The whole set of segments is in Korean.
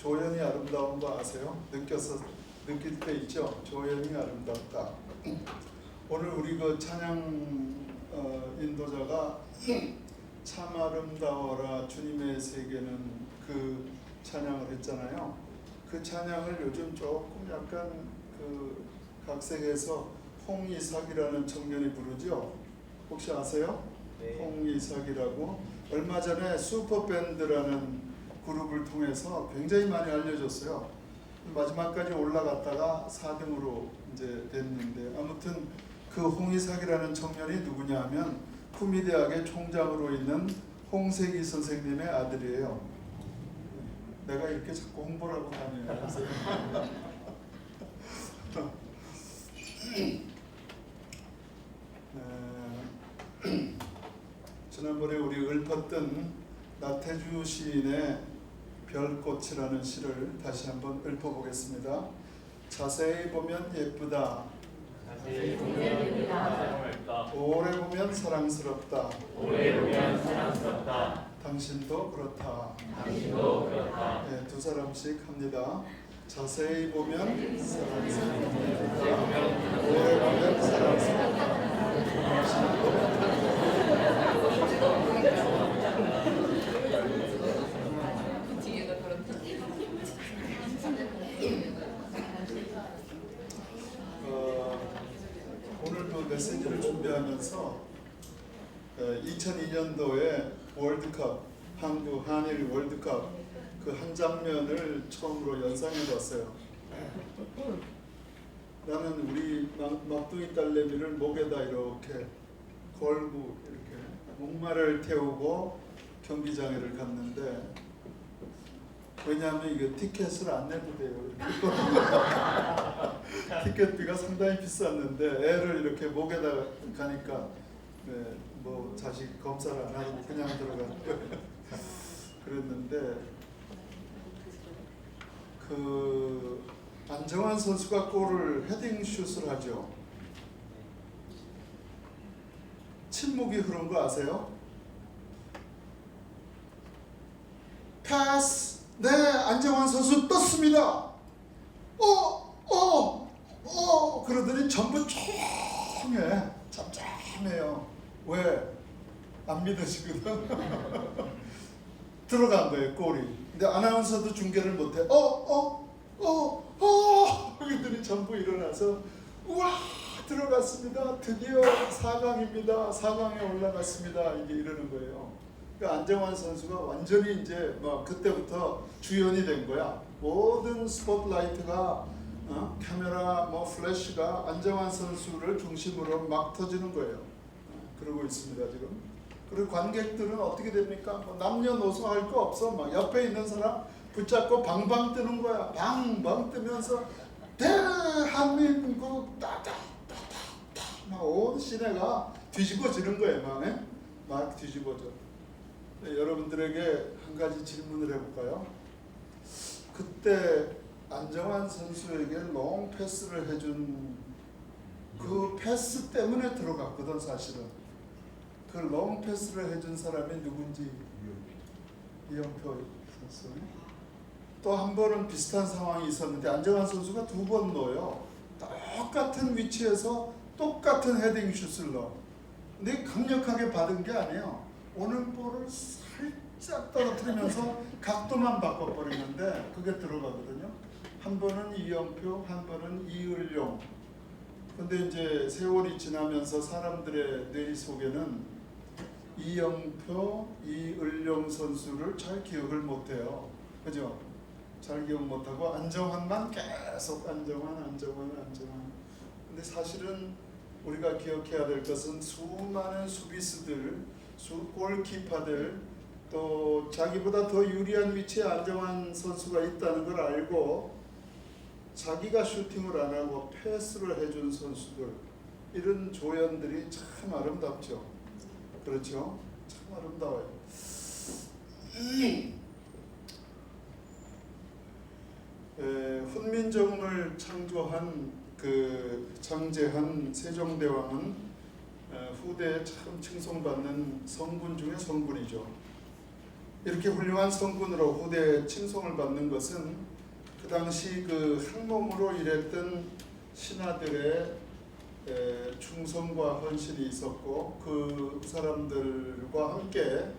조연이 아름다운 거 아세요? 느낄 때 있죠? 조연이 아름답다. 오늘 우리 그 찬양 인도자가 참 아름다워라 주님의 세계는 그 찬양을 했잖아요. 그 찬양을 요즘 조금 약간 그 각색해서 홍이삭이라는 청년이 부르죠. 혹시 아세요? 네. 홍이삭이라고 얼마 전에 슈퍼밴드라는 그룹을 통해서 굉장히 많이 알려졌어요. 마지막까지 올라갔다가 4등으로 이제 됐는데, 아무튼 그 홍이삭이라는 청년이 누구냐 하면 구미대학의 총장으로 있는 홍세기 선생님의 아들이에요. 내가 이렇게 자꾸 홍보를 하고 다녀요. 지난번에 우리 읊었던 나태주 시인의 별꽃이라는 시를 다시 한번 읊어보겠습니다. 자세히 보면 예쁘다. 자세히 보면 예쁘다. 오래 보면 사랑스럽다. 오래 보면 사랑스럽다. 당신도 그렇다. 당신도 그렇다. 네, 두 사람씩 합니다. 자세히 보면 사랑스럽다. 오래 보면 사랑스럽다. 당신도 오늘도 메시지를 준비하면서 2002년도에 월드컵, 한일 월드컵 그 한 장면을 처음으로 연상해 봤어요. 나는 우리 막둥이 딸내미를 목에다 이렇게 걸고 이렇게 목마를 태우고 경기장에를 갔는데, 왜냐하면 이게 티켓을 안 내도 돼요. 티켓비가 상당히 비쌌는데 애를 이렇게 목에다 가니까 뭐 자식 검사를 안 하고 그냥 들어갔는데 그랬는데, 그 안정환 선수가 골을 헤딩슛을 하죠. 침묵이 흐른 거 아세요? 패스! 네, 안정환 선수 떴습니다. 그러더니 전부 조용해. 잠잠해요. 왜? 안 믿으시거든. 들어간 거예요, 골이. 근데 아나운서도 중계를 못해. 그러더니 전부 일어나서 우와, 들어갔습니다. 드디어 4강입니다. 4강에 올라갔습니다. 이게 이러는 거예요. 그러니까 안정환 선수가 완전히 이제 막 그때부터 주연이 된 거야. 모든 스포트라이트가 카메라 플래시가 안정환 선수를 중심으로 막 터지는 거예요. 그러고 있습니다 지금. 그리고 관객들은 어떻게 됩니까? 남녀노소 할 거 없어. 막 옆에 있는 사람 붙잡고 방방 뜨는 거야. 방방 뜨면서 대한민국 따다따다따 막 온 시내가 뒤집어지는 거예요. 막 뒤집어져. 여러분들에게 한 가지 질문을 해볼까요? 그때 안정환 선수에게 롱 패스를 해준 그 패스 때문에 들어갔거든. 사실은 그 롱 패스를 해준 사람이 누군지 이영표 선수. 또 한 번은 비슷한 상황이 있었는데 안정환 선수가 2번 넣어요. 똑같은 위치에서 똑같은 헤딩슛을 넣어. 근데 강력하게 받은 게 아니에요. 오는 볼을 살짝 떨어뜨리면서 각도만 바꿔버리는데 그게 들어가거든요. 한 번은 이영표, 한 번은 이을용. 근데 이제 세월이 지나면서 사람들의 뇌 속에는 이영표, 이을용 선수를 잘 기억을 못해요. 그죠? 잘 기억 못하고 안정환만 계속 안정환. 근데 사실은 우리가 기억해야 될 것은 수많은 수비수들, 골키퍼들, 또 자기보다 더 유리한 위치에 안정환 선수가 있다는 걸 알고 자기가 슈팅을 안 하고 패스를 해준 선수들, 이런 조연들이 참 아름답죠. 그렇죠? 참 아름다워요. 훈민정음을 창제한 세종대왕은 후대에 참 칭송받는 성군 중에 성군이죠. 이렇게 훌륭한 성군으로 후대에 칭송을 받는 것은 그 당시 그 한몸으로 일했던 신하들의 충성과 헌신이 있었고 그 사람들과 함께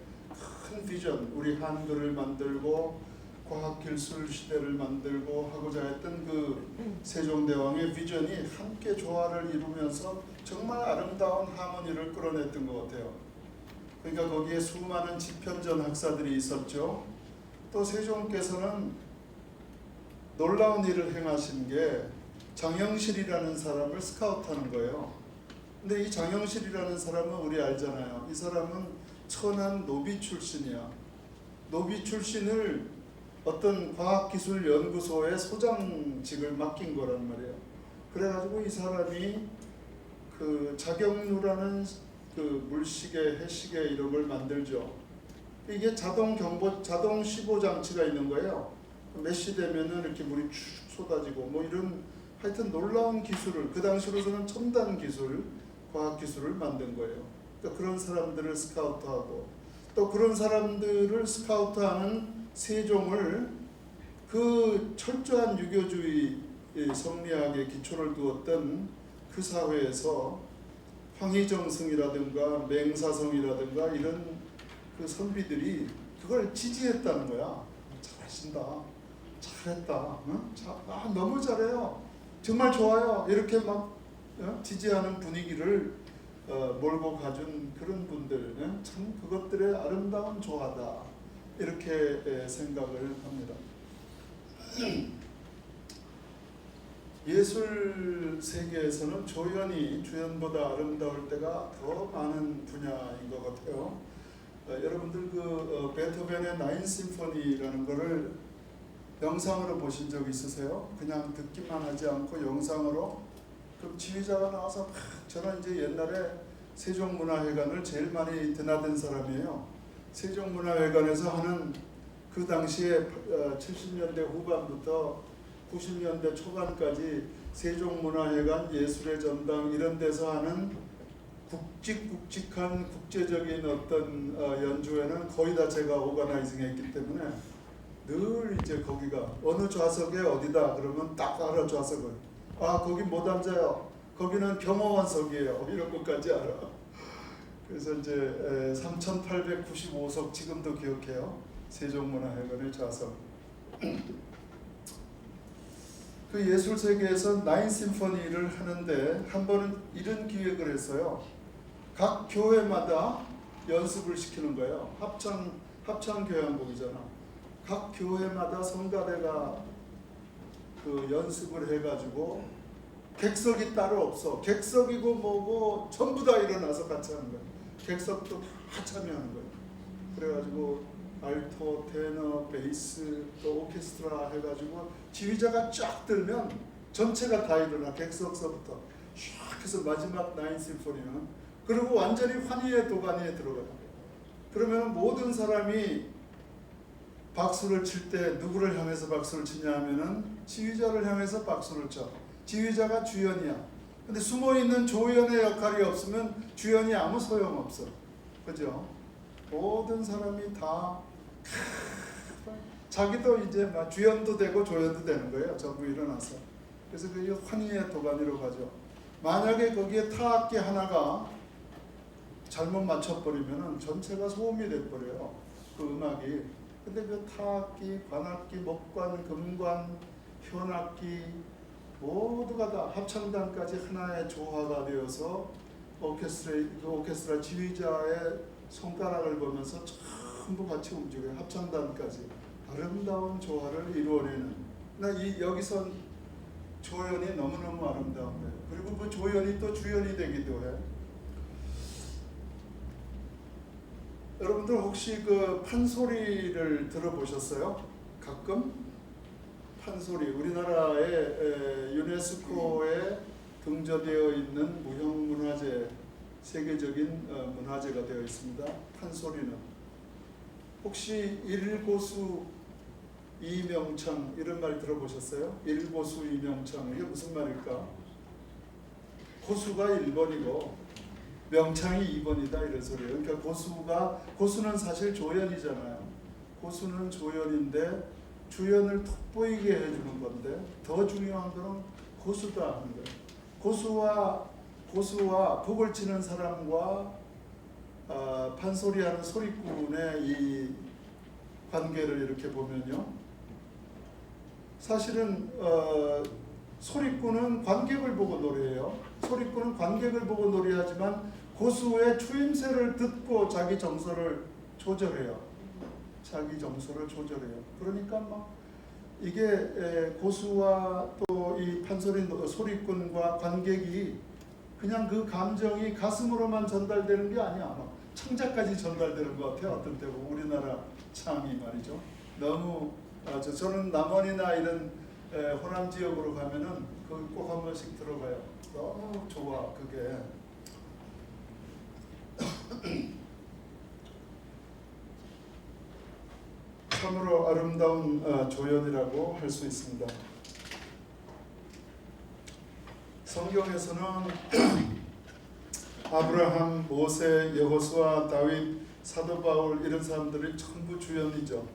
큰 비전, 우리 한글을 만들고 과학기술 시대를 만들고 하고자 했던 그 세종대왕의 비전이 함께 조화를 이루면서 정말 아름다운 하모니를 끌어냈던 것 같아요. 그러니까 거기에 수많은 집현전 학사들이 있었죠. 또 세종께서는 놀라운 일을 행하신 게 장영실이라는 사람을 스카우트하는 거예요. 근데 이 장영실이라는 사람은 우리 알잖아요. 이 사람은 천안 노비 출신이야. 노비 출신을 어떤 과학기술연구소의 소장직을 맡긴 거란 말이에요. 그래가지고 이 사람이 그 자경루라는 그 물시계, 해시계 이런 걸 만들죠. 이게 자동 15 장치가 있는 거예요. 몇 시 되면은 이렇게 물이 쭉 쏟아지고 뭐 이런 하여튼 놀라운 기술을 그 당시로서는 첨단 기술, 과학 기술을 만든 거예요. 그러니까 그런 사람들을 스카우트하고 또 그런 사람들을 스카우트하는 세종을 그 철저한 유교주의 성리학에 기초를 두었던 그 사회에서 황희정승이라든가 맹사성이라든가 이런 그 선비들이 그걸 지지했다는 거야. 잘하신다, 잘했다, 응? 너무 잘해요, 정말 좋아요, 이렇게 막 지지하는 분위기를 몰고 가준 그런 분들, 참 그것들의 아름다운 조화다 이렇게 생각을 합니다. 예술 세계에서는 조연이 주연보다 아름다울 때가 더 많은 분야인 것 같아요. 여러분들 그 베토벤의 나인 심포니라는 거를 영상으로 보신 적 있으세요? 그냥 듣기만 하지 않고 영상으로 그 지휘자가 나와서 막, 저는 이제 옛날에 세종문화회관을 제일 많이 드나든 사람이에요. 세종문화회관에서 하는 그 당시에 70년대 후반부터 90년대 초반까지 세종문화회관 예술의 전당 이런 데서 하는 굵직굵직한 국제적인 어떤 연주회는 거의 다 제가 오가나이징했기 때문에 늘 이제 거기가 어느 좌석에 어디다 그러면 딱 알아. 좌석을 거기 못 앉아요, 거기는 경호원석이에요, 이런 것까지 알아. 그래서 이제 3895석 지금도 기억해요. 세종문화회관의 좌석. 그 예술 세계에서 나인 심포니를 하는데 한 번은 이런 기획을 했어요. 각 교회마다 연습을 시키는 거예요. 합창 교향곡이잖아. 각 교회마다 성가대가 그 연습을 해가지고 객석이 따로 없어. 객석이고 뭐고 전부 다 일어나서 같이 하는 거예요. 객석도 다 참여하는 거예요. 그래가지고 알토, 테너, 베이스, 또 오케스트라 해가지고 지휘자가 쫙 들면 전체가 다 일어나. 객석서부터 쫙 해서 마지막 나인 심포니는 그리고 완전히 환희의 도가니에 들어가요. 그러면 모든 사람이 박수를 칠 때 누구를 향해서 박수를 치냐 하면은 지휘자를 향해서 박수를 쳐. 지휘자가 주연이야. 근데 숨어있는 조연의 역할이 없으면 주연이 아무 소용없어. 그죠? 모든 사람이 다 자기도 이제 막 주연도 되고 조연도 되는 거예요. 전부 일어나서. 그래서 그 환희의 도가니로 가죠. 만약에 거기에 타악기 하나가 잘못 맞춰버리면 전체가 소음이 돼버려요. 그 음악이. 근데 그 타악기, 관악기, 목관, 금관, 현악기 모두가 다 합창단까지 하나의 조화가 되어서 오케스트라 지휘자의 손가락을 보면서 전부 같이 움직여요. 합창단까지 아름다운 조화를 이루어내는. 여기서 조연이 너무너무 아름다운 거예요. 그리고 그 조연이 또 주연이 되기도 해. 여러분들 혹시 그 판소리를 들어보셨어요? 가끔? 판소리, 우리나라의 유네스코에 등재되어 있는 무형문화재, 세계적인 문화재가 되어 있습니다. 판소리는 혹시 일고수 이명창 이런 말 들어보셨어요? 일고수 이명창, 이게 무슨 말일까? 고수가 1번이고 명창이 2번이다 이런 소리예요. 그러니까 고수는 사실 조연이잖아요. 고수는 조연인데 주연을 돋보이게 해주는 건데 더 중요한 거는 고수다 하는 거예요. 고수와 북을 치는 사람과 판소리하는 소리꾼의 이 관계를 이렇게 보면요, 사실은 소리꾼은 관객을 보고 노래해요. 소리꾼은 관객을 보고 노래하지만 고수의 추임새를 듣고 자기 정서를 조절해요. 그러니까 막 이게 고수와 또 이 판소리 소리꾼과 관객이 그냥 그 감정이 가슴으로만 전달되는 게 아니야. 막 창자까지 전달되는 것 같아요. 어떤 때 보면 우리나라 창이 말이죠. 너무 저는 남원이나 이런 호남 지역으로 가면은 거기 꼭 한 번씩 들어가요. 너무 좋아 그게. 참으로 아름다운 조연이라고 할 수 있습니다. 성경에서는 아브라함, 모세, 여호수아, 다윗, 사도 바울 이런 사람들이 전부 주연이죠.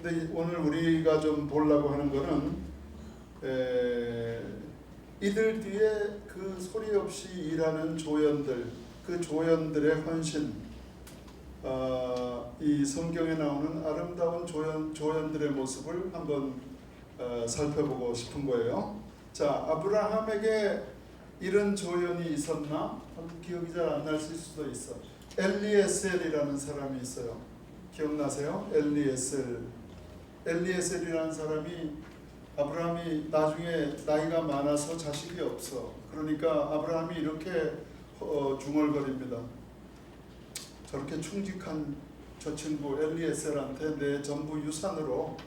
근데 오늘 우리가 좀 보려고 하는 거는 이들 뒤에 그 소리 없이 일하는 조연들, 그 조연들의 헌신, 이 성경에 나오는 아름다운 조연들의 모습을 한번 살펴보고 싶은 거예요. 자, 아브라함에게 이런 조연이 있었나? 기억이 잘 안 나실 수도 있어. 엘리에셀이라는 사람이 있어요. 기억나세요? 엘리에셀이라는 사람이 아브라함이 나중에 나이가 많아서 자식이 없어. 그러니까 아브라함이 이렇게 중얼거립니다. 저렇게 충직한 저 친구 엘리에셀한테 내 전부 유산으로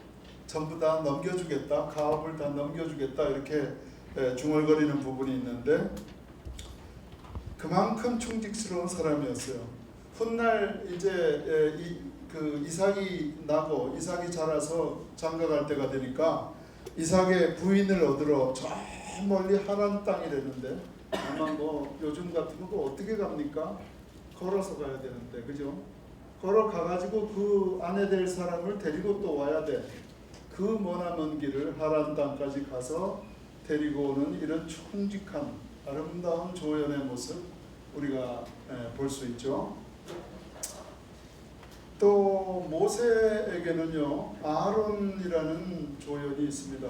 전부 다 넘겨주겠다, 가업을 다 넘겨주겠다 이렇게 중얼거리는 부분이 있는데 그만큼 충직스러운 사람이었어요. 훗날 이제 이삭이 나고 이삭이 자라서 장가갈 때가 되니까 이삭의 부인을 얻으러 저 멀리 하란 땅이랬는데 아마 뭐 요즘 같으면 어떻게 갑니까? 걸어서 가야 되는데, 그죠? 걸어가가지고 그 아내 될 사람을 데리고 또 와야 돼. 그 머나먼 길을 하란 땅까지 가서 데리고 오는 이런 충직한 아름다운 조연의 모습 우리가 볼 수 있죠. 또 모세에게는요, 아론이라는 조연이 있습니다.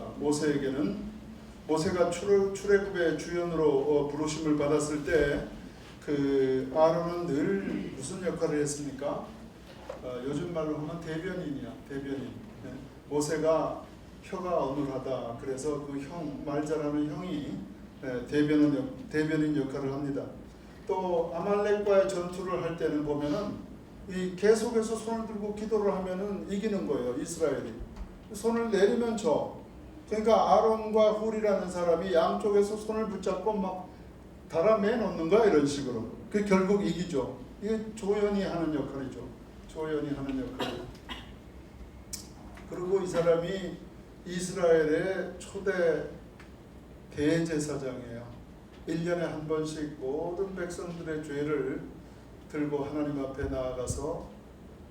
모세가 출애굽의 주연으로 부르심을 받았을 때 그 아론은 늘 무슨 역할을 했습니까? 요즘 말로 하면 대변인이야. 모세가 혀가 어눌하다. 그래서 그 말 잘하는 형이 대변인 역할을 합니다. 또 아말렉과의 전투를 할 때는 보면은 이 계속해서 손을 들고 기도를 하면은 이기는 거예요. 이스라엘이 손을 내리면 져. 그러니까 아론과 훌이라는 사람이 양쪽에서 손을 붙잡고 막 달아매 놓는 거야, 이런 식으로. 그 결국 이기죠. 이게 조연이 하는 역할이죠. 그리고 이 사람이 이스라엘의 초대 대제사장이에요. 1년에 한 번씩 모든 백성들의 죄를 들고 하나님 앞에 나아가서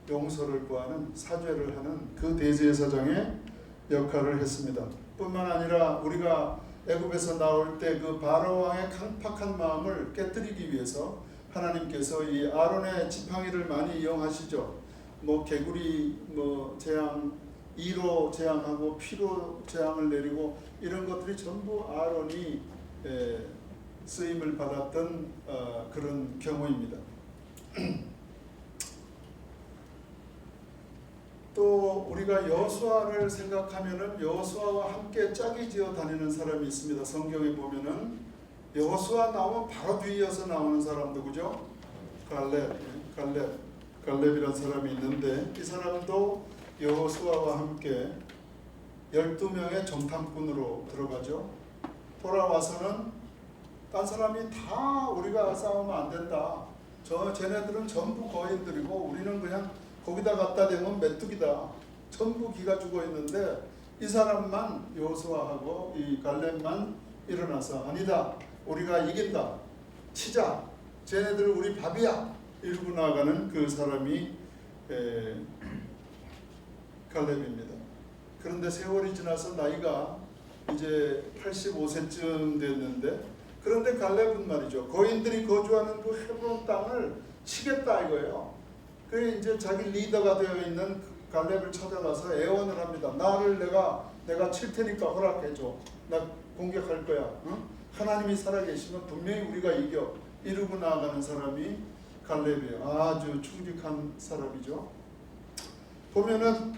용서를 구하는, 사죄를 하는 그 대제사장의 역할을 했습니다. 뿐만 아니라 우리가 애굽에서 나올 때 그 바로 왕의 강팍한 마음을 깨뜨리기 위해서 하나님께서 이 아론의 지팡이를 많이 이용하시죠. 뭐 개구리 재앙, 이로 재앙하고 피로 재앙을 내리고 이런 것들이 전부 아론이 쓰임을 받았던 그런 경우입니다. 또 우리가 여호수아를 생각하면은 여호수아와 함께 짝이 지어 다니는 사람이 있습니다. 성경에 보면은 여호수아 나오면 바로 뒤이어서 나오는 사람 누구죠? 갈렙이라는 사람이 있는데 이 사람도 여호수아와 함께 12명의 정탐꾼으로 들어가죠. 돌아와서는 딴 사람이 다 우리가 싸우면 안 된다. 쟤네들은 전부 거인들이고 우리는 그냥 거기다 갖다 대면 메뚜기다. 전부 기가 죽어 있는데 이 사람만 여호수아하고 이 갈렙만 일어나서 아니다. 우리가 이긴다. 치자. 쟤네들 우리 밥이야. 이러고 나가는 그 사람이 갈렙입니다. 그런데 세월이 지나서 나이가 이제 85세쯤 됐는데, 그런데 갈렙은 말이죠, 거인들이 거주하는 그 헤브론 땅을 치겠다 이거예요. 그 이제 자기 리더가 되어 있는 갈렙을 찾아가서 애원을 합니다. 나를 내가 칠 테니까 허락해줘. 나 공격할 거야. 응? 하나님이 살아계시면 분명히 우리가 이겨. 이루고 나아가는 사람이 갈렙이에요. 아주 충직한 사람이죠. 보면은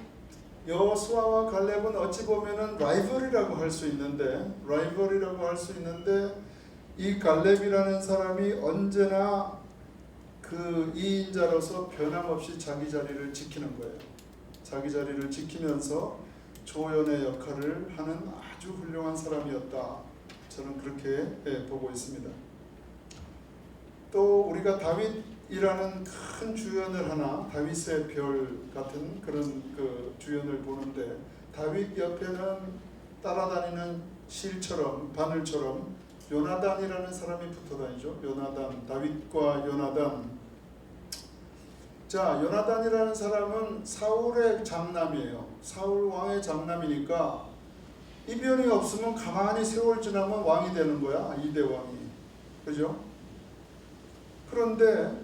여호수아와 갈렙은 어찌 보면은 라이벌이라고 할 수 있는데, 이 갈렙이라는 사람이 언제나 그 이인자로서 변함없이 자기 자리를 지키는 거예요. 자기 자리를 지키면서 조연의 역할을 하는 아주 훌륭한 사람이었다. 저는 그렇게 보고 있습니다. 또 우리가 다윗이라는 큰 주연을 하나, 다윗의 별 같은 그런 그 주연을 보는데, 다윗 옆에는 따라다니는 실처럼, 바늘처럼 요나단이라는 사람이 붙어 다니죠. 요나단, 다윗과 요나단. 자, 요나단이라는 사람은 사울의 장남이에요. 사울 왕의 장남이니까 이변이 없으면 가만히 세월 지나면 왕이 되는 거야. 2대 왕이. 그죠? 그런데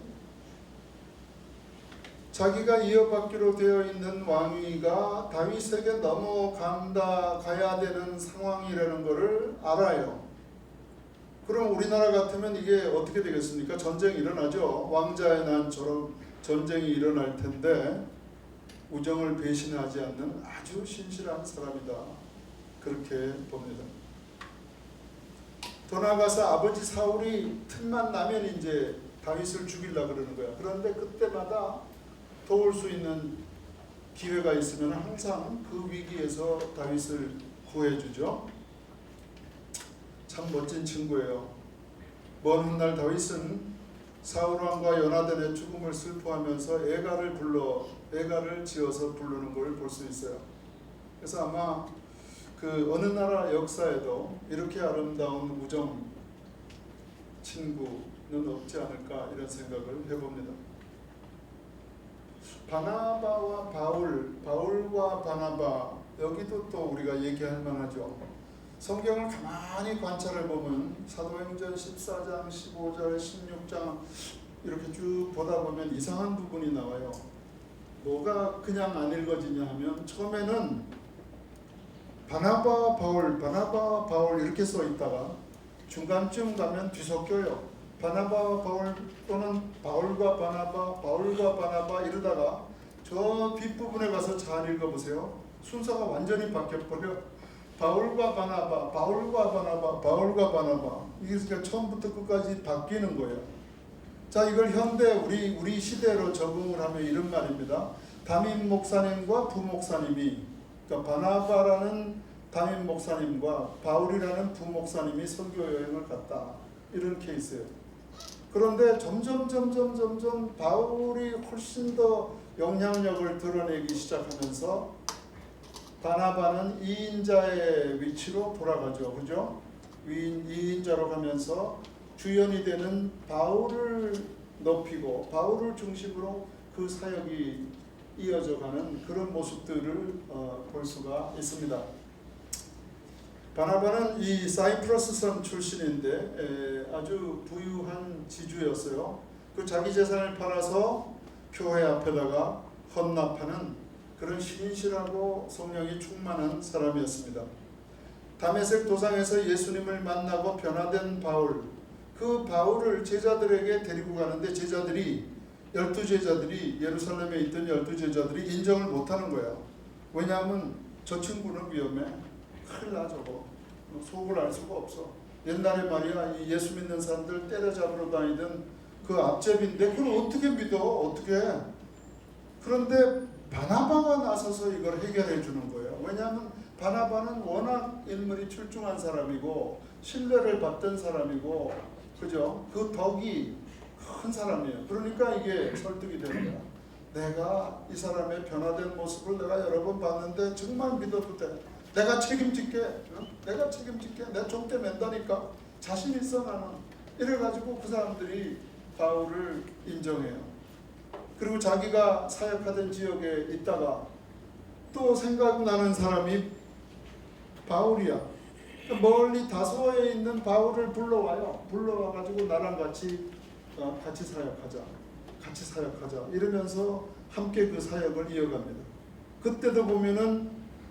자기가 이어받기로 되어 있는 왕위가 다윗에게 넘어가야 되는 상황이라는 것을 알아요. 그럼 우리나라 같으면 이게 어떻게 되겠습니까? 전쟁이 일어나죠. 왕자의 난처럼 전쟁이 일어날 텐데 우정을 배신하지 않는 아주 신실한 사람이다. 그렇게 봅니다. 더 나아가서 아버지 사울이 틈만 나면 이제 다윗을 죽이려고 그러는 거야. 그런데 그때마다 도울 수 있는 기회가 있으면 항상 그 위기에서 다윗을 구해주죠. 참 멋진 친구예요. 먼 훗날 다윗은 사울왕과 요나단의 죽음을 슬퍼하면서 애가를 지어서 부르는 걸 볼 수 있어요. 그래서 아마 그 어느 나라 역사에도 이렇게 아름다운 우정 친구는 없지 않을까 이런 생각을 해봅니다. 바나바와 바울과 바나바, 여기도 또 우리가 얘기할 만하죠. 성경을 가만히 관찰해 보면 사도행전 14장, 15절, 16장 이렇게 쭉 보다 보면 이상한 부분이 나와요. 뭐가 그냥 안 읽어지냐 하면 처음에는 바나바 바울 이렇게 써 있다가 중간쯤 가면 뒤섞여요. 바나바 바울 또는 바울과 바나바 이러다가 저 뒷부분에 가서 잘 읽어보세요. 순서가 완전히 바뀌어버려. 바울과 바나바 이게 처음부터 끝까지 바뀌는 거예요. 자, 이걸 현대 우리 시대로 적응을 하면 이런 말입니다. 담임 목사님과 부목사님이, 그러니까 바나바라는 담임 목사님과 바울이라는 부목사님이 선교 여행을 갔다. 이런 케이스예요. 그런데 점점 바울이 훨씬 더 영향력을 드러내기 시작하면서 바나바는 2인자의 위치로 돌아가죠. 그죠? 2인자로 가면서 주연이 되는 바울을 높이고 바울을 중심으로 그 사역이 이어져가는 그런 모습들을 볼 수가 있습니다. 바나바는 이 사이프러스 섬 출신인데 아주 부유한 지주였어요. 그 자기 재산을 팔아서 교회 앞에다가 헌납하는 그런 신실하고 성령이 충만한 사람이었습니다. 다메섹 도상에서 예수님을 만나고 변화된 바울, 그 바울을 제자들에게 데리고 가는데 열두 제자들이 예루살렘에 있던 12제자들이 인정을 못하는 거예요. 왜냐하면 저 친구는 위험해. 큰일 나 저거. 속을 알 수가 없어. 옛날에 말이야 이 예수 믿는 사람들 때려잡으러 다니던 그 앞제비인데 그걸 어떻게 믿어? 어떻게? 그런데 바나바가 나서서 이걸 해결해 주는 거예요. 왜냐하면 바나바는 워낙 인물이 출중한 사람이고 신뢰를 받던 사람이고, 그죠? 그 덕이 큰 사람이에요. 그러니까 이게 설득이 되는 거야. 내가 이 사람의 변화된 모습을 내가 여러 번 봤는데 정말 믿어도 돼. 내가 책임질게. 내 족대 맨다니까. 자신 있어 나는. 이래가지고 그 사람들이 바울을 인정해요. 그리고 자기가 사역하던 지역에 있다가 또 생각나는 사람이 바울이야. 멀리 다소에 있는 바울을 불러와요. 불러와가지고 나랑 같이 사역하자 이러면서 함께 그 사역을 이어갑니다. 그때도 보면은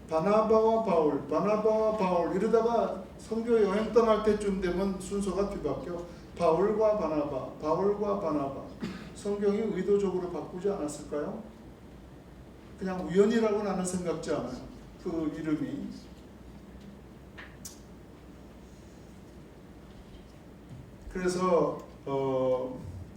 바나바와 바울 이러다가 선교 여행 떠날 때쯤 되면 순서가 뒤바뀌어. 바울과 바나바. 성경이 의도적으로 바꾸지 않았을까요? 그냥 우연이라고 나는 생각지 않아요. 그 이름이. 그래서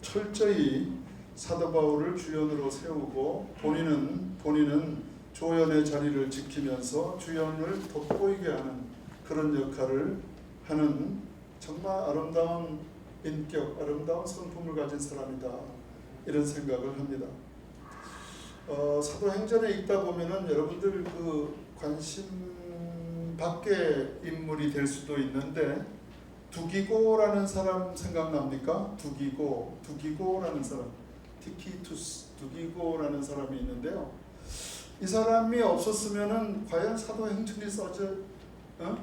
철저히 사도 바울을 주연으로 세우고 본인은 조연의 자리를 지키면서 주연을 돋보이게 하는 그런 역할을 하는 정말 아름다운 인격, 아름다운 성품을 가진 사람이다, 이런 생각을 합니다. 사도행전에 읽다 보면은 여러분들 그 관심 밖의 인물이 될 수도 있는데, 두기고라는 사람 생각납니까? 두기고라는 사람, 티키투스 두기고라는 사람이 있는데요. 이 사람이 없었으면은 과연 사도행전이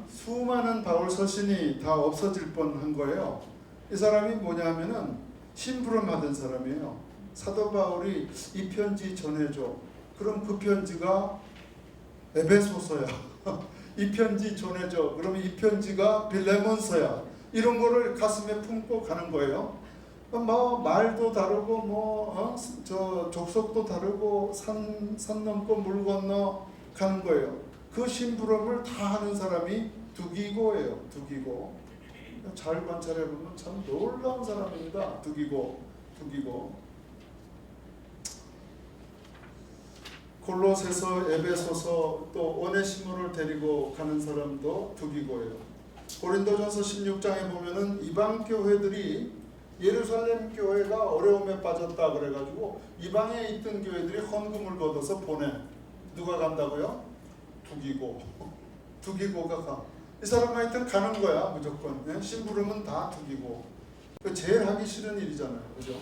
수많은 바울 서신이 다 없어질 뻔한 거예요. 이 사람이 뭐냐면은 심부름 받은 사람이에요. 사도 바울이 이 편지 전해줘. 그럼 그 편지가 에베소서야. 이 편지 전해줘. 그러면 이 편지가 빌레몬서야. 이런 거를 가슴에 품고 가는 거예요. 뭐 말도 다르고 저 족속도 다르고 산 넘고 물 건너 가는 거예요. 그 심부름을 다 하는 사람이 두기고예요. 두기고. 잘 관찰해 보면 참 놀라운 사람입니다. 두기고. 골로새서, 에베소서, 또 오네시모를 데리고 가는 사람도 두기고예요. 고린도전서 16장에 보면은 이방 교회들이 예루살렘 교회가 어려움에 빠졌다 그래가지고 이방에 있던 교회들이 헌금을 걷어서 보내. 누가 간다고요? 두기고가 가. 이 사람 하여튼 가는 거야 무조건. 네? 심부름은 다 두기고. 그 제일 하기 싫은 일이잖아요, 그죠?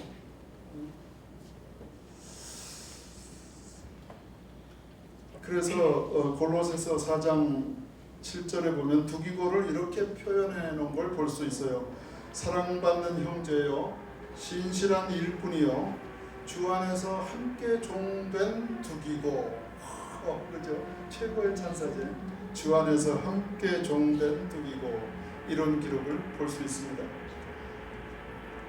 그래서 골로새서 4장 7절에 보면 두기고를 이렇게 표현해 놓은 걸 볼 수 있어요. 사랑받는 형제요, 신실한 일꾼이요, 주 안에서 함께 종된 두기고. 그죠? 최고의 찬사제. 주 안에서 함께 종된 두기고. 이런 기록을 볼 수 있습니다.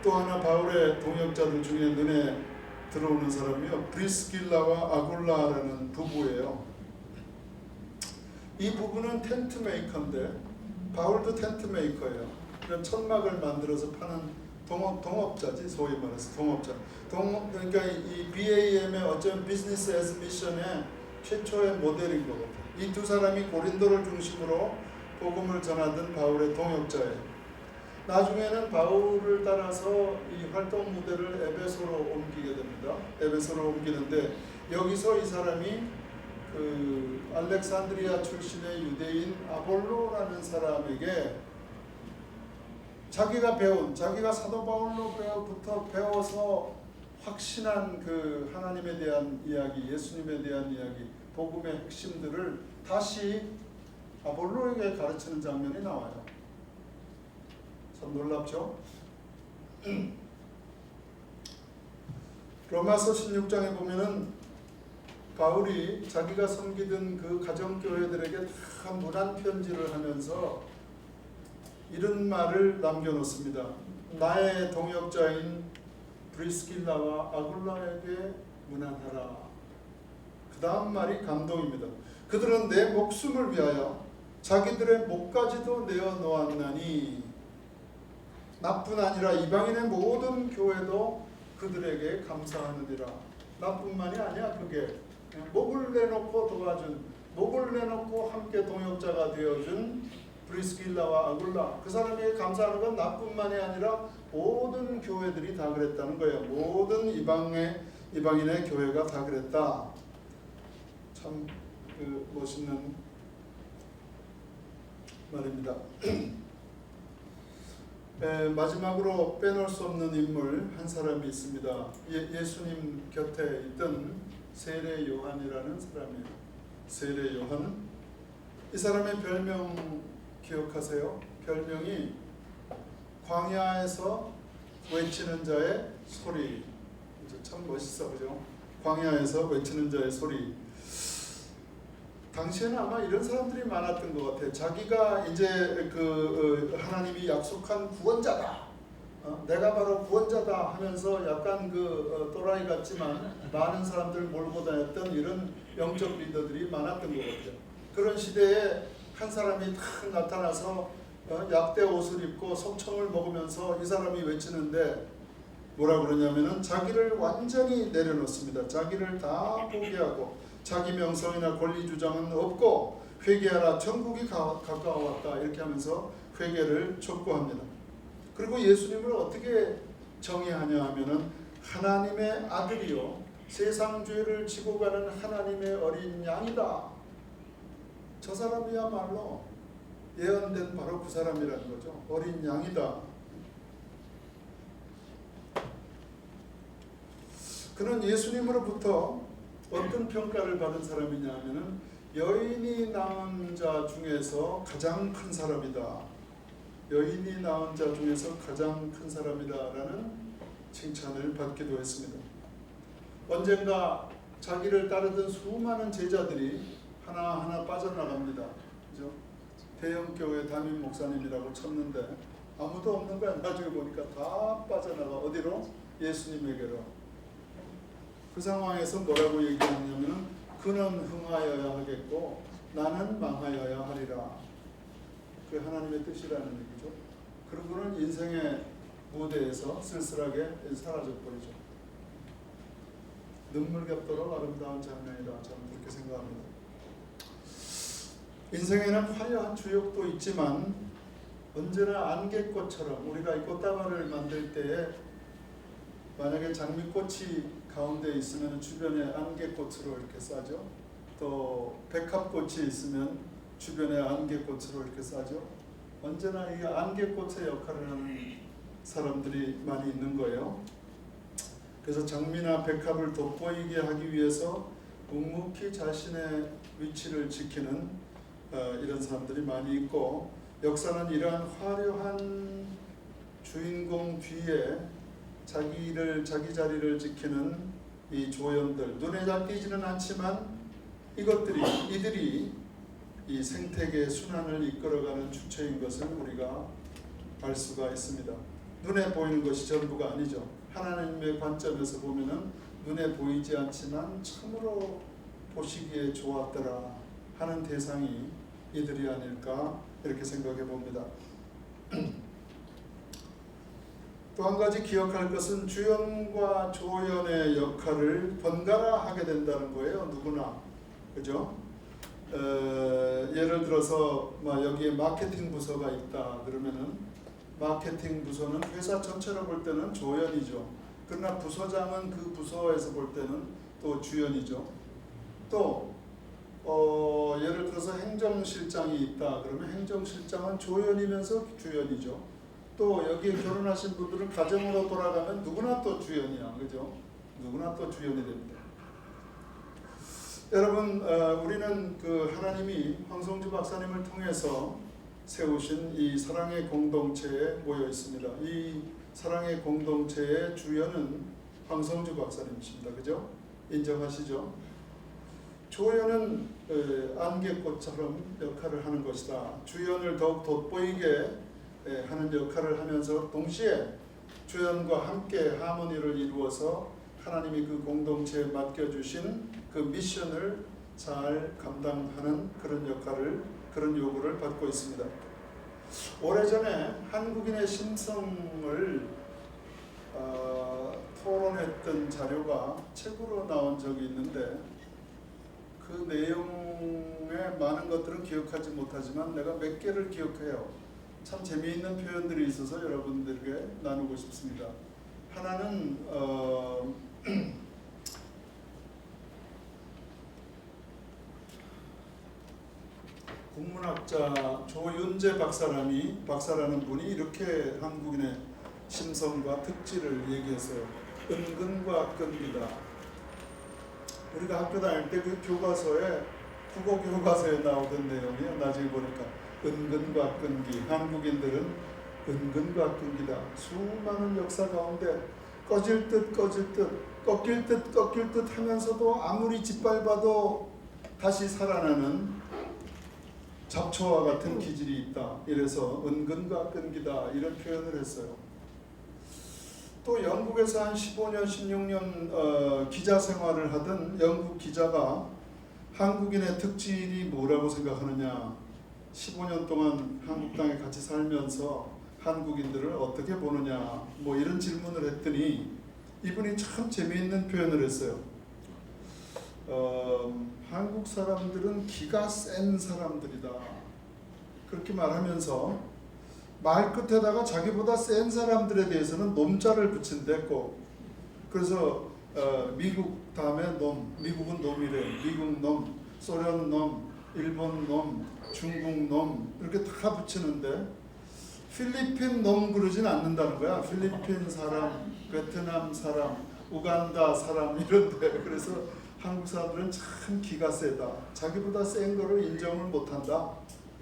또 하나 바울의 동역자들 중에 눈에 들어오는 사람이요, 브리스길라와 아굴라라는 부부예요. 이 부부는 텐트 메이커인데 바울도 텐트 메이커예요. 그런 천막을 만들어서 파는 동업자지, 소위 말해서 동업자. 그러니까 이 BAM의 어쩌면 비즈니스 애즈 미션의 최초의 모델인 것 같아요. 이 두 사람이 고린도를 중심으로 복음을 전하던 바울의 동역자예요. 나중에는 바울을 따라서 이 활동 무대를 에베소로 옮기게 됩니다. 에베소로 옮기는데 여기서 이 사람이 그 알렉산드리아 출신의 유대인 아볼로라는 사람에게 자기가 사도 바울로부터 배워서 확신한 그 하나님에 대한 이야기, 예수님에 대한 이야기, 복음의 핵심들을 다시 아볼로에게 가르치는 장면이 나와요. 참 놀랍죠? 로마서 16장에 보면은 바울이 자기가 섬기던 그 가정교회들에게 다 문안 편지를 하면서 이런 말을 남겨놓습니다. 나의 동역자인 브리스길라와 아굴라에게 문안하라. 그 다음 말이 감동입니다. 그들은 내 목숨을 위하여 자기들의 목까지도 내어놓았나니, 나뿐 아니라 이방인의 모든 교회도 그들에게 감사하느니라. 나뿐만이 아니야. 그게 목을 내놓고 도와준, 목을 내놓고 함께 동역자가 되어준 브리스길라와 아굴라, 그 사람에게 감사하는 건 나뿐만이 아니라 모든 교회들이 다 그랬다는 거예요. 모든 이방인의 교회가 다 그랬다. 참 멋있는 말입니다. 마지막으로 빼놓을 수 없는 인물 한 사람이 있습니다. 예수님 곁에 있던 세례 요한이라는 사람이에요. 세례 요한. 이 사람의 별명 기억하세요? 별명이 광야에서 외치는 자의 소리. 참 멋있어, 그죠? 광야에서 외치는 자의 소리. 당시에는 아마 이런 사람들이 많았던 것 같아요. 자기가 이제 하나님이 약속한 구원자다. 내가 바로 구원자다 하면서 약간 또라이 같지만 많은 사람들을 몰고 다녔던 이런 영적 리더들이 많았던 것 같아요. 그런 시대에 한 사람이 탁 나타나서 약대 옷을 입고 석청을 먹으면서 이 사람이 외치는데 뭐라 그러냐면은 자기를 완전히 내려놓습니다. 자기를 다 포기하고 자기 명성이나 권리 주장은 없고 회개하라, 천국이 가까워왔다, 이렇게 하면서 회개를 촉구합니다. 그리고 예수님을 어떻게 정의하냐 하면은 하나님의 아들이요 세상 죄를 지고 가는 하나님의 어린 양이다. 저 사람이야말로 예언된 바로 그 사람이라는 거죠. 어린 양이다. 그는 예수님으로부터 어떤 평가를 받은 사람이냐 하면은 여인이 낳은 자 중에서 가장 큰 사람이다. 여인이 낳은 자 중에서 가장 큰 사람이다라는 칭찬을 받기도 했습니다. 언젠가 자기를 따르던 수많은 제자들이 하나하나 빠져나갑니다. 그죠? 대형교회 담임 목사님이라고 쳤는데 아무도 없는 거야. 나중에 보니까 다 빠져나가. 어디로? 예수님에게로. 그 상황에서 뭐라고 얘기하냐면 그는 흥하여야 하겠고 나는 망하여야 하리라. 그 하나님의 뜻이라는 얘기죠. 그리고 그는 인생의 무대에서 쓸쓸하게 사라져버리죠. 눈물겹도록 아름다운 장면이다. 저는 그렇게 생각합니다. 인생에는 화려한 주역도 있지만 언제나 안개꽃처럼 우리가 이 꽃다발을 만들 때에 만약에 장미꽃이 가운데 있으면 주변에 안개꽃으로 이렇게 싸죠. 또 백합꽃이 있으면 주변에 안개꽃으로 이렇게 싸죠. 언제나 이 안개꽃의 역할을 하는 사람들이 많이 있는 거예요. 그래서 장미나 백합을 돋보이게 하기 위해서 묵묵히 자신의 위치를 지키는 이런 사람들이 많이 있고, 역사는 이러한 화려한 주인공 뒤에 자기 자리를 지키는 이 조연들, 눈에 잘 띄지는 않지만 이들이 이 생태계의 순환을 이끌어가는 주체인 것을 우리가 알 수가 있습니다. 눈에 보이는 것이 전부가 아니죠. 하나님의 관점에서 보면은 눈에 보이지 않지만 참으로 보시기에 좋았더라 하는 대상이 이들이 아닐까 이렇게 생각해 봅니다. 또 한 가지 기억할 것은 주연과 조연의 역할을 번갈아 하게 된다는 거예요. 누구나. 그죠? 예를 들어서 여기에 마케팅 부서가 있다 그러면은 마케팅 부서는 회사 전체로 볼 때는 조연이죠. 그러나 부서장은 그 부서에서 볼 때는 또 주연이죠. 또 예를 들어서 행정실장이 있다 그러면 행정실장은 조연이면서 주연이죠. 또 여기에 결혼하신 분들은 가정으로 돌아가면 누구나 또 주연이야. 그죠? 누구나 또 주연이 됩니다. 여러분, 우리는 그 하나님이 황성주 박사님을 통해서 세우신 이 사랑의 공동체에 모여 있습니다. 이 사랑의 공동체의 주연은 황성주 박사님이십니다. 그죠? 인정하시죠? 조연은 안개꽃처럼 역할을 하는 것이다. 주연을 더욱 돋보이게 하는 역할을 하면서 동시에 주연과 함께 하모니를 이루어서 하나님이 그 공동체에 맡겨주신 그 미션을 잘 감당하는 그런 역할을, 그런 요구를 받고 있습니다. 오래전에 한국인의 심성을 토론했던 자료가 책으로 나온 적이 있는데 그 내용의 많은 것들은 기억하지 못하지만 내가 몇 개를 기억해요. 참 재미있는 표현들이 있어서 여러분들에게 나누고 싶습니다. 하나는 국문학자 조윤재 박사라는 분이 이렇게 한국인의 심성과 특질을 얘기했어요. 은근과 끈기다. 우리가 학교 다닐 때 그 교과서에 국어 교과서에 나오던 내용이에요. 나중에 보니까 은근과 끈기. 한국인들은 은근과 끈기다. 수많은 역사 가운데 꺼질 듯 꺼질 듯 꺾일 듯 꺾일 듯 하면서도 아무리 짓밟아도 다시 살아나는 잡초와 같은 기질이 있다. 이래서 은근과 끈기다 이런 표현을 했어요. 또 영국에서 한 15년, 16년 기자 생활을 하던 영국 기자가 한국인의 특질이 뭐라고 생각하느냐, 15년 동안 한국 땅에 같이 살면서 한국인들을 어떻게 보느냐, 뭐 이런 질문을 했더니 이분이 참 재미있는 표현을 했어요. 한국 사람들은 기가 센 사람들이다. 그렇게 말하면서 말 끝에다가 자기보다 센 사람들에 대해서는 놈자를 붙인댔고, 그래서 미국 다음에 놈, 미국은 놈이래. 미국 놈, 소련 놈, 일본 놈, 중국 놈 이렇게 다 붙이는데 필리핀 놈 그러진 않는다는 거야. 필리핀 사람, 베트남 사람, 우간다 사람 이런데, 그래서 한국 사람들은 참 기가 세다. 자기보다 센 거를 인정을 못한다.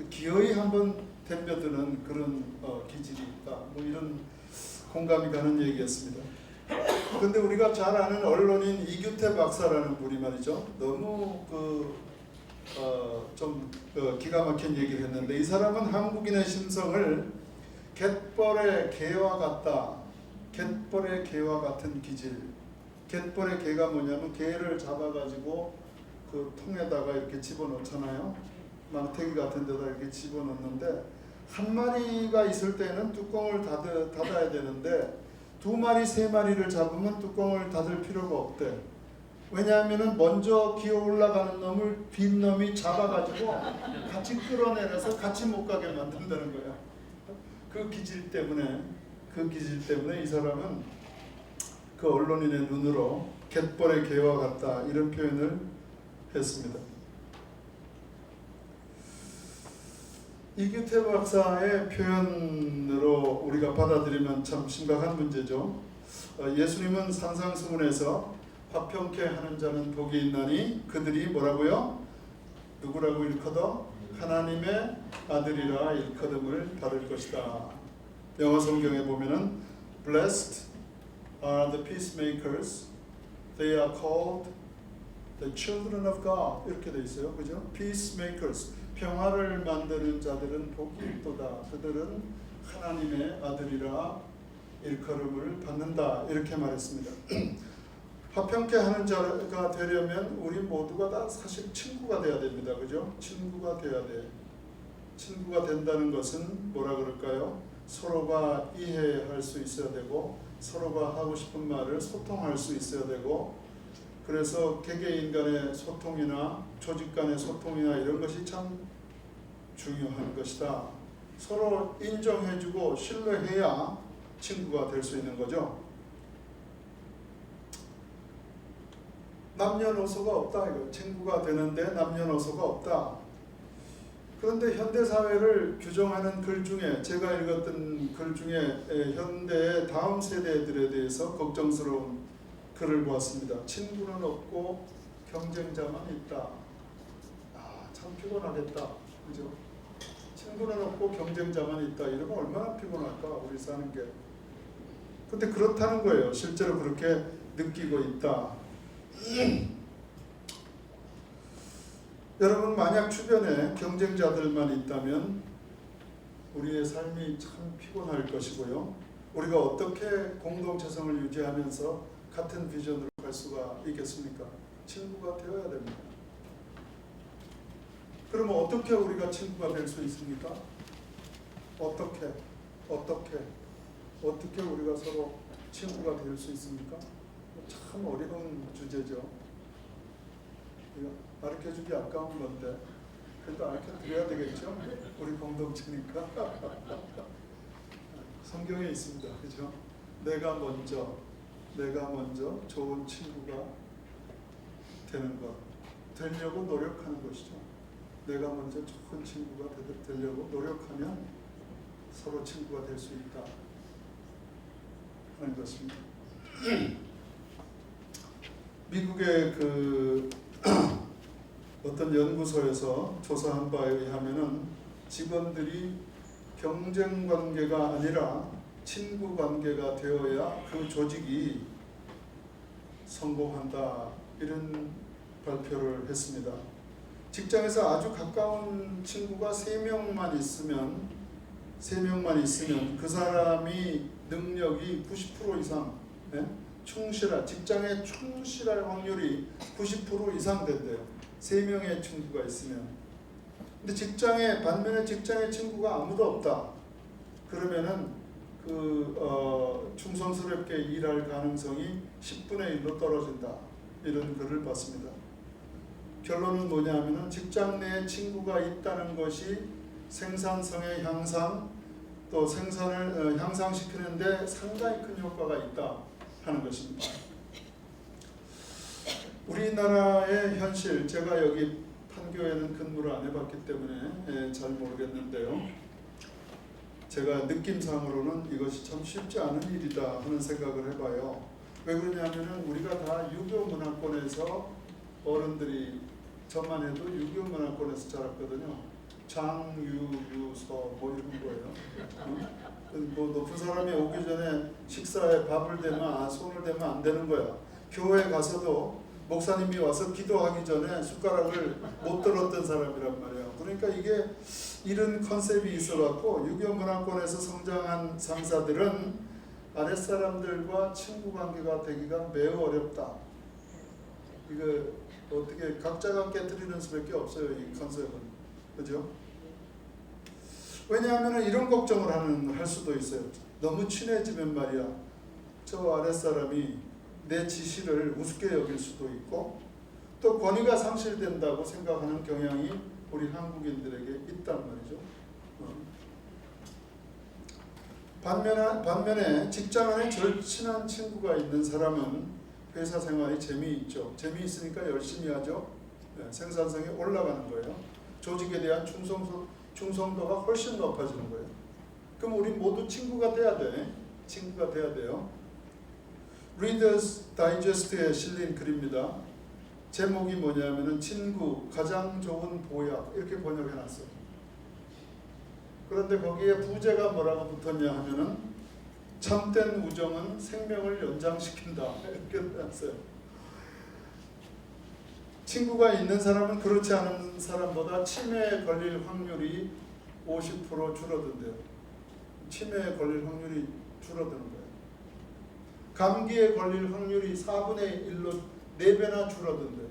기어이 한번 덤벼드는 그런 기질이 있다. 뭐 이런 공감이 가는 얘기였습니다. 그런데 우리가 잘 아는 언론인 이규태 박사라는 분이 말이죠. 너무 좀 기가 막힌 얘기를 했는데, 이 사람은 한국인의 심성을 갯벌의 개와 같다. 갯벌의 개와 같은 기질. 갯벌의 개가 뭐냐면 개를 잡아가지고 그 통에다가 이렇게 집어넣잖아요. 망태기 같은 데다 이렇게 집어넣는데, 한 마리가 있을 때는 뚜껑을 닫아야 되는데 두 마리, 세 마리를 잡으면 뚜껑을 닫을 필요가 없대. 왜냐하면 먼저 기어 올라가는 놈을 빈 놈이 잡아가지고 같이 끌어내려서 같이 못 가게 만든다는 거야. 그 기질 때문에 이 사람은 그 언론인의 눈으로 갯벌의 개와 같다 이런 표현을 했습니다. 이규태 박사의 표현으로 우리가 받아들이면 참 심각한 문제죠. 예수님은 산상수훈에서 화평케 하는 자는 복이 있나니 그들이 뭐라고요? 누구라고 일컬어? 하나님의 아들이라 일컬음을 받을 것이다. 영어 성경에 보면은 Blessed are the peacemakers, they are called the children of God 이렇게 돼 있어요. 그죠? Peacemakers, 평화를 만드는 자들은 복이 있도다. 그들은 하나님의 아들이라 일컬음을 받는다. 이렇게 말했습니다. 화평케 하는 자가 되려면 우리 모두가 다 사실 친구가 돼야 됩니다. 그죠? 친구가 돼야 돼. 친구가 된다는 것은 뭐라 그럴까요? 서로가 이해할 수 있어야 되고, 서로가 하고 싶은 말을 소통할 수 있어야 되고, 그래서 개개인 간의 소통이나 조직 간의 소통이나 이런 것이 참 중요한 것이다. 서로 인정해주고 신뢰해야 친구가 될 수 있는 거죠. 남녀노소가 없다 이거. 친구가 되는데 남녀노소가 없다. 그런데 현대사회를 규정하는 글 중에, 제가 읽었던 글 중에 현대의 다음 세대들에 대해서 걱정스러운 글을 보았습니다. 친구는 없고 경쟁자만 있다. 참 피곤하겠다. 그죠? 친구는 없고 경쟁자만 있다. 이러면 얼마나 피곤할까 우리 사는 게. 근데 그렇다는 거예요. 실제로 그렇게 느끼고 있다. 여러분, 만약 주변에 경쟁자들만 있다면 우리의 삶이 참 피곤할 것이고요. 우리가 어떻게 공동체성을 유지하면서 같은 비전으로 갈 수가 있겠습니까? 친구가 되어야 됩니다. 그러면 어떻게 우리가 친구가 될 수 있습니까? 어떻게 우리가 서로 친구가 될 수 있습니까? 참 어려운 주제죠. 가르쳐주기 아까운 건데 그래도 가르쳐드려야 되겠죠? 우리 공동체니까. 성경에 있습니다. 그죠? 내가 먼저 좋은 친구가 되는 것, 되려고 노력하는 것이죠. 내가 먼저 좋은 친구가 되려고 노력하면 서로 친구가 될 수 있다 하는 것입니다. 미국의 그 어떤 연구소에서 조사한 바에 의하면은 직원들이 경쟁 관계가 아니라 친구 관계가 되어야 그 조직이 성공한다, 이런 발표를 했습니다. 직장에서 아주 가까운 친구가 3명만 있으면 그 사람이 능력이 90% 이상, 직장에 충실할 확률이 90% 이상 된대요. 3명의 친구가 있으면. 근데 반면에 직장에 친구가 아무도 없다, 그러면은 충성스럽게 일할 가능성이 10분의 1로 떨어진다, 이런 글을 봤습니다. 결론은 뭐냐면은 직장 내에 친구가 있다는 것이 생산성의 향상, 또 생산을 향상시키는데 상당히 큰 효과가 있다 하는 것입니다. 우리나라의 현실, 제가 여기 판교에는 근무를 안 해봤기 때문에 잘 모르겠는데요. 제가 느낌상으로는 이것이 참 쉽지 않은 일이다 하는 생각을 해봐요. 왜 그러냐면은 우리가 다 유교 문화권에서 어른들이, 저만 해도 유교 문화권에서 자랐거든요. 장유유서 뭐 이런 거예요. 뭐 높은 사람이 오기 전에 식사에 밥을 대면 손을 대면 안 되는 거야. 교회 가서도 목사님이 와서 기도하기 전에 숟가락을 못 들었던 사람이란 말이에요. 그러니까 이게 이런 컨셉이 있어갖고 유교 문화권에서 성장한 상사들은 아랫사람들과 친구 관계가 되기가 매우 어렵다. 이거 어떻게 각자가 깨뜨리는 수밖에 없어요, 이 컨셉은. 그죠? 왜냐하면 이런 걱정을 할 수도 있어요. 너무 친해지면 말이야, 저 아랫사람이 내 지시를 우습게 여길 수도 있고, 또 권위가 상실된다고 생각하는 경향이 우리 한국인들에게 있단 말이죠. 반면에 직장 안에 절친한 친구가 있는 사람은 회사 생활이 재미있죠. 재미있으니까 열심히 하죠. 생산성이 올라가는 거예요. 조직에 대한 충성도가 훨씬 높아지는 거예요. 그럼 우리 모두 친구가 돼야 돼. 친구가 돼야 돼요. Reader's Digest에 실린 글입니다. 제목이 뭐냐면은 친구, 가장 좋은 보약, 이렇게 번역해놨어요. 그런데 거기에 부제가 뭐라고 붙었냐 하면은 참된 우정은 생명을 연장시킨다, 이렇게 해놨어요. 친구가 있는 사람은 그렇지 않은 사람보다 치매에 걸릴 확률이 50% 줄어든대요. 치매에 걸릴 확률이 줄어드는 거예요. 감기에 걸릴 확률이 4분의 1로 4배나 줄어든대요.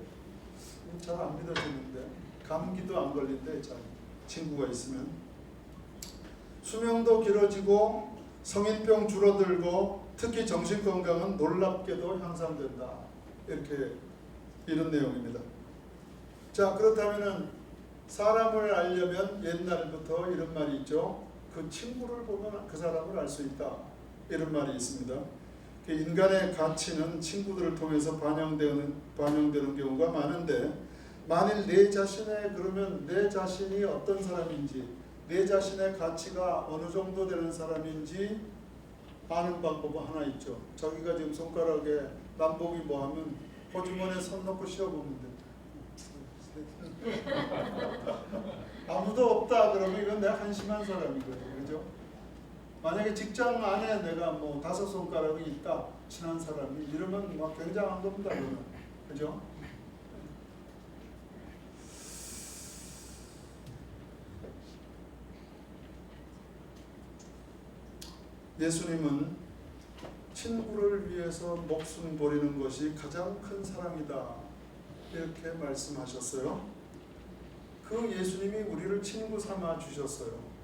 잘 안 믿어지는데 감기도 안 걸린대, 잘 친구가 있으면. 수명도 길어지고 성인병 줄어들고 특히 정신건강은 놀랍게도 향상된다, 이런 내용입니다. 자, 그렇다면은 사람을 알려면 옛날부터 이런 말이 있죠. 그 친구를 보면 그 사람을 알 수 있다, 이런 말이 있습니다. 인간의 가치는 친구들을 통해서 반영되는 경우가 많은데, 만일 내 자신이 어떤 사람인지, 내 자신의 가치가 어느 정도 되는 사람인지 아는 방법은 하나 있죠. 자기가 지금 손가락에 남복이 뭐 하면 호주머니에 손 넣고 쉬어보면 돼. 아무도 없다 그러면 이건 내가 한심한 사람이거든, 그죠? 만약에 직장 안에 내가 뭐 5손가락이 있다, 친한 사람이, 이러면 막 굉장한 겁니다, 그러면. 그죠? 예수님은 친구를 위해서 목숨 버리는 것이 가장 큰 사랑이다, 이렇게 말씀하셨어요. 그 예수님이 우리를 친구 삼아 주셨어요.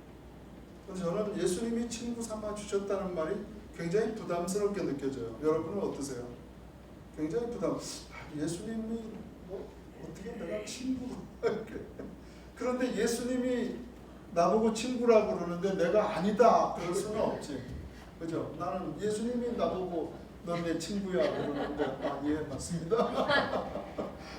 그래서 저는 예수님이 친구 삼아 주셨다는 말이 굉장히 부담스럽게 느껴져요. 여러분은 어떠세요? 굉장히 예수님이 뭐 어떻게 내가 친구 그런데 예수님이 나보고 친구라고 그러는데 내가 아니다 그럴 수는 없지, 그죠? 나는 예수님이 나보고 넌 내 친구야 그러는데 예, 맞습니다.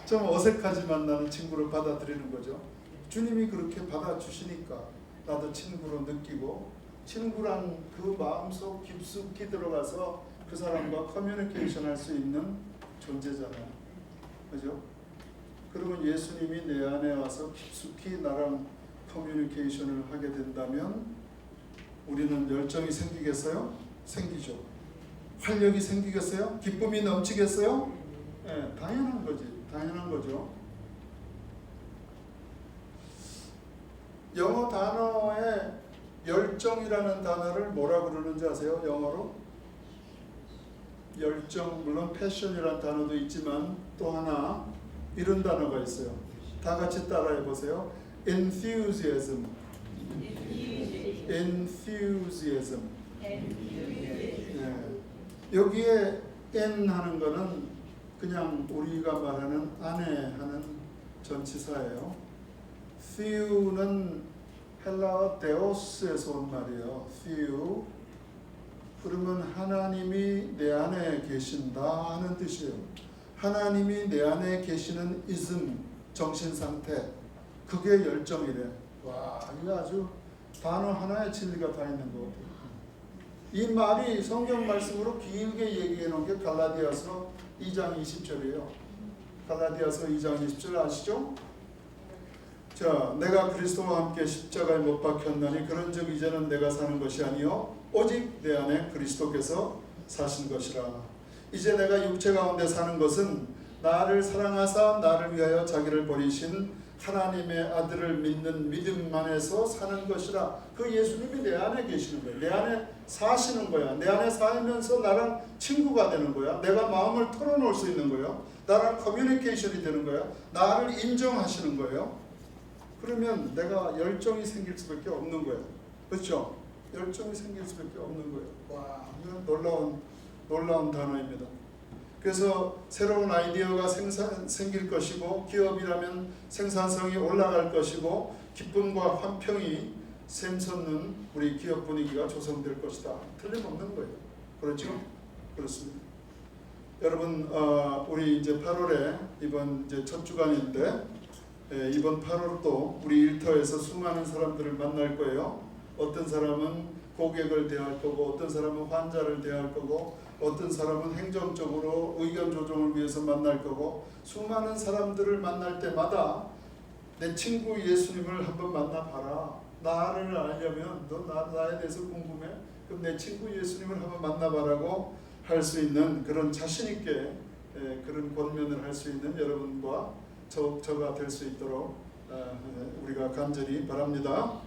좀 어색하지만 나는 친구를 받아들이는 거죠. 주님이 그렇게 받아주시니까 나도 친구로 느끼고, 친구란 그 마음속 깊숙이 들어가서 그 사람과 커뮤니케이션 할 수 있는 존재잖아요, 그죠? 그러면 예수님이 내 안에 와서 깊숙이 나랑 커뮤니케이션을 하게 된다면 우리는 열정이 생기겠어요? 생기죠. 활력이 생기겠어요? 기쁨이 넘치겠어요? 네, 당연한 거지. 당연한 거죠. 영어 단어에 열정이라는 단어를 뭐라 부르는지 아세요? 영어로? 열정, 물론 패션이라는 단어도 있지만 또 하나 이런 단어가 있어요. 다 같이 따라해 보세요. enthusiasm. enthusiasm. 네. 여기에 n 하는 거는 그냥 우리가 말하는 안에 하는 전치사예요. theo는 헬라어 데오스에서 온 말이에요. theo. 그러면 하나님이 내 안에 계신다 하는 뜻이에요. 하나님이 내 안에 계시는 ism, 정신상태, 그게 열정이래. 와, 이거 아주 단어 하나에 진리가 다 있는 것 같아요. 이 말이 성경 말씀으로 길게 얘기해 놓은 게 갈라디아서 2장 20절이에요. 갈라디아서 2장 20절 아시죠? 자, 내가 그리스도와 함께 십자가에 못 박혔나니 그런즉 이제는 내가 사는 것이 아니요 오직 내 안에 그리스도께서 사신 것이라. 이제 내가 육체 가운데 사는 것은 나를 사랑하사 나를 위하여 자기를 버리신 하나님의 아들을 믿는 믿음 안에서 사는 것이라. 그 예수님이 내 안에 계시는 거예요. 내 안에 사시는 거야. 내 안에 살면서 나랑 친구가 되는 거야. 내가 마음을 털어놓을 수 있는 거예요. 나랑 커뮤니케이션이 되는 거야. 나를 인정하시는 거예요. 그러면 내가 열정이 생길 수밖에 없는 거예요. 그렇죠? 열정이 생길 수밖에 없는 거예요. 와, 이건 놀라운 단어입니다. 그래서 새로운 아이디어가 생길 것이고, 기업이라면 생산성이 올라갈 것이고, 기쁨과 환평이 샘솟는 우리 기업 분위기가 조성될 것이다. 틀림없는 거예요. 그렇죠? 그렇습니다. 여러분, 우리 이제 8월에 이번 이제 첫 주간인데, 이번 8월도 우리 일터에서 수많은 사람들을 만날 거예요. 어떤 사람은 고객을 대할 거고, 어떤 사람은 환자를 대할 거고, 어떤 사람은 행정적으로 의견 조정을 위해서 만날 거고, 수많은 사람들을 만날 때마다 내 친구 예수님을 한번 만나봐라. 나를 알려면 너 나에 대해서 궁금해? 그럼 내 친구 예수님을 한번 만나봐라고 할 수 있는 그런 자신 있게 그런 권면을 할 수 있는 여러분과 저가 될 수 있도록 우리가 간절히 바랍니다.